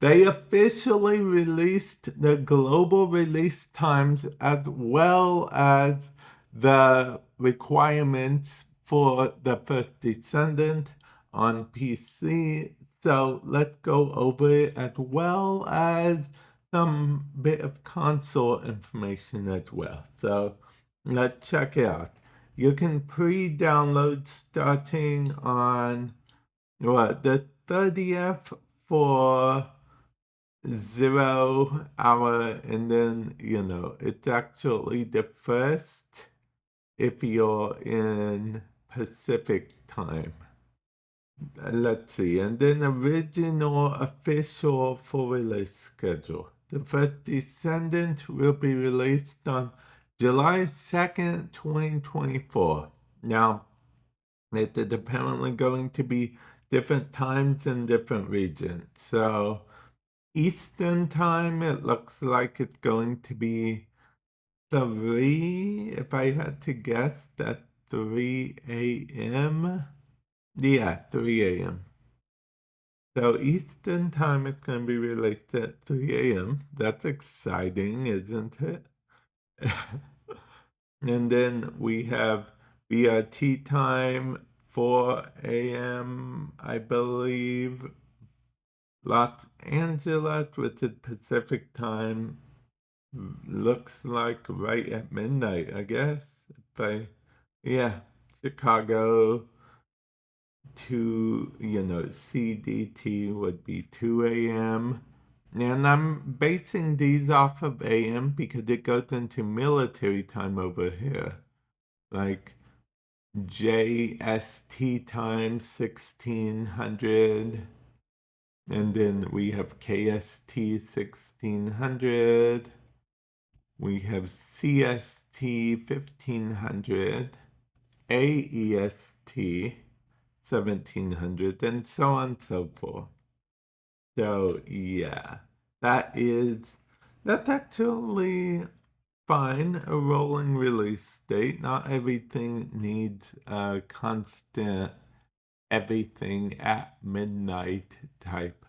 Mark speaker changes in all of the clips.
Speaker 1: They officially released the global release times as well as the requirements for the first Descendant on PC. So let's go over it as well as some bit of console information as well. So let's check it out. You can pre-download starting on the 30th for 0 hour, and then it's actually the first if you're in Pacific time. Let's see, and then original official full release schedule. The first Descendant will be released on July 2nd, 2024. Now, it is apparently going to be different times in different regions. So Eastern time, it looks like it's going to be 3, if I had to guess, that's 3 a.m. Yeah, 3 a.m. So Eastern time, it's going to be released at 3 a.m. That's exciting, isn't it? And then we have BRT time, 4 a.m., I believe. Los Angeles, which is Pacific time, looks like right at midnight, I guess. Yeah, Chicago to, CDT would be 2 a.m. And I'm basing these off of AM because it goes into military time over here. Like JST time 1600. And then we have KST 1600. We have CST 1500. AEST 1700, and so on and so forth. So yeah, that's actually fine, a rolling release date. Not everything needs a constant everything at midnight type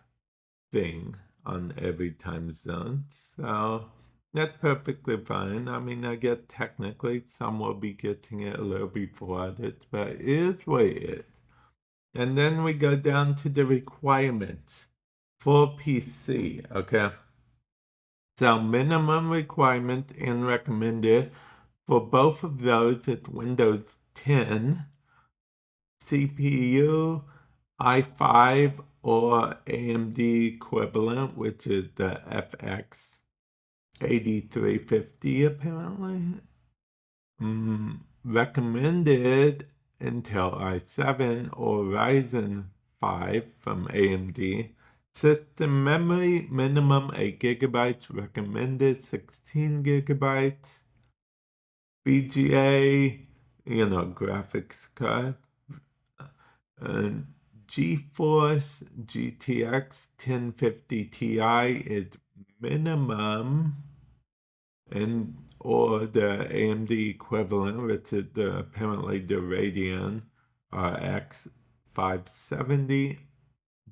Speaker 1: thing on every time zone. So that's perfectly fine. I mean, I get technically some will be getting it a little before it, but it is what it is. And then we go down to the requirements for PC, okay? So minimum requirement and recommended for both of those is Windows 10, CPU, i5 or AMD equivalent, which is the FX 8350 apparently. Recommended Intel i7 or Ryzen 5 from AMD. System memory minimum 8 gigabytes, recommended 16 gigabytes. VGA, graphics card. GeForce GTX 1050 Ti is minimum, and or the AMD equivalent, which is apparently the Radeon RX 570.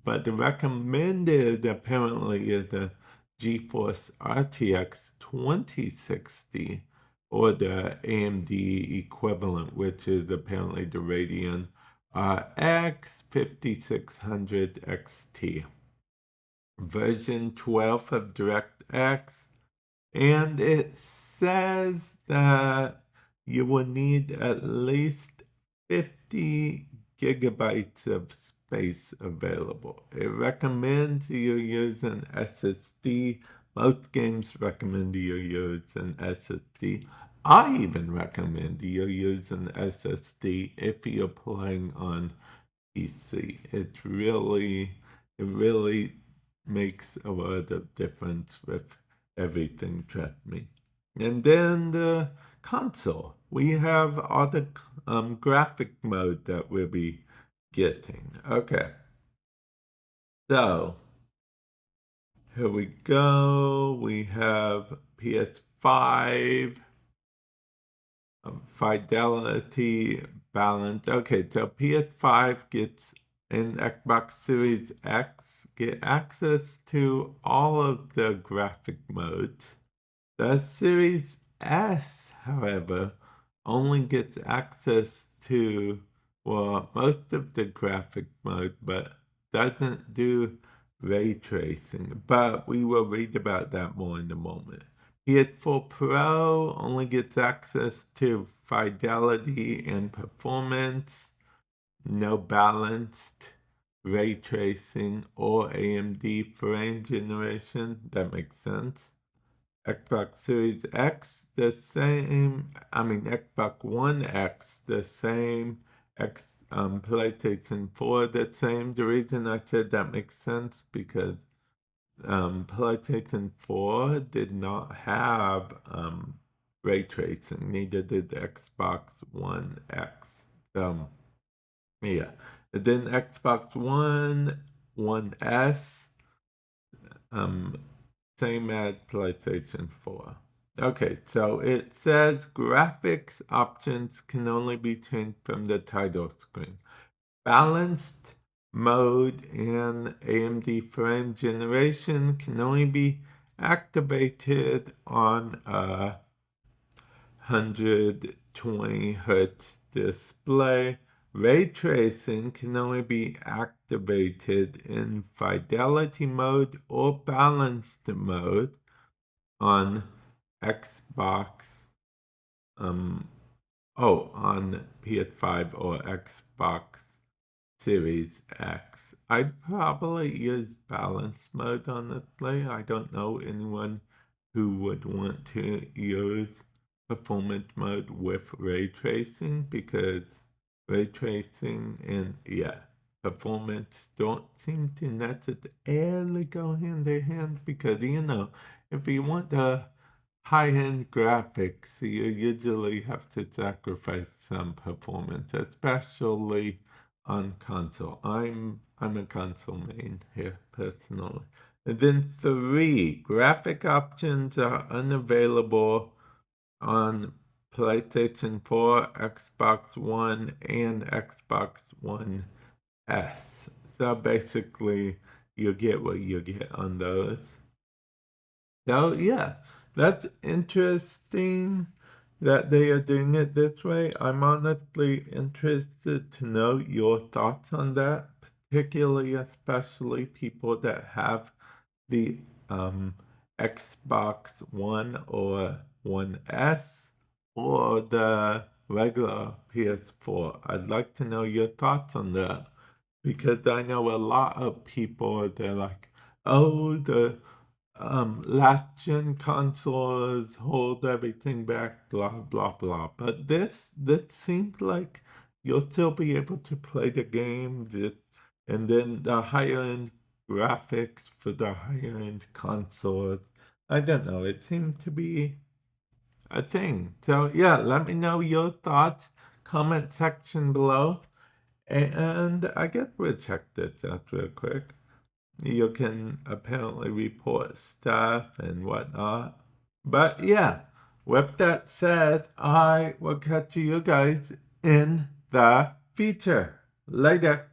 Speaker 1: But the recommended apparently is the GeForce RTX 2060 or the AMD equivalent, which is apparently the Radeon RX 5600 XT. Version 12 of DirectX, and it says that you will need at least 50 gigabytes of space available. It recommends you use an SSD. Most games recommend you use an SSD. I even recommend you use an SSD if you're playing on PC. It really makes a lot of difference with everything, trust me. And then the console. We have all the graphic mode that we'll be getting. Okay. So, here we go. We have PS5, fidelity, balance. Okay, so PS5 gets, and Xbox Series X get access to all of the graphic modes. The Series S, however, only gets access to, well, most of the graphic mode, but doesn't do ray tracing. But we will read about that more in a moment. PS4 Pro only gets access to fidelity and performance, no balanced ray tracing or AMD frame generation. That makes sense. Xbox Series X, the same. Xbox One X, the same. PlayStation 4, the same. The reason I said that makes sense because PlayStation 4 did not have ray tracing. Neither did Xbox One X. Yeah. And then Xbox One S, same as PlayStation 4. Okay, so it says graphics options can only be changed from the title screen. Balanced mode and AMD frame generation can only be activated on a 120 Hz display. Ray tracing can only be activated in fidelity mode or balanced mode on Xbox, on PS5 or Xbox Series X. I'd probably use balance mode, honestly. I don't know anyone who would want to use performance mode with ray tracing because ray tracing and performance don't seem to necessarily go hand in hand because if you want the high-end graphics, you usually have to sacrifice some performance, especially on console. I'm a console main here personally. And then 3, graphic options are unavailable on PlayStation 4, Xbox One, and Xbox One S. So basically, you get what you get on those. So yeah, that's interesting that they are doing it this way. I'm honestly interested to know your thoughts on that, particularly, especially people that have the Xbox One or One S or the regular PS4. I'd like to know your thoughts on that because I know a lot of people, they're like, oh, the last gen consoles hold everything back, blah blah blah. But this seems like you'll still be able to play the games, and then the higher end graphics for the higher end consoles. I don't know. It seems to be a thing. So yeah, let me know your thoughts. Comment section below, and I guess we'll check this out real quick. You can apparently report stuff and whatnot. But yeah, with that said, I will catch you guys in the future. Later.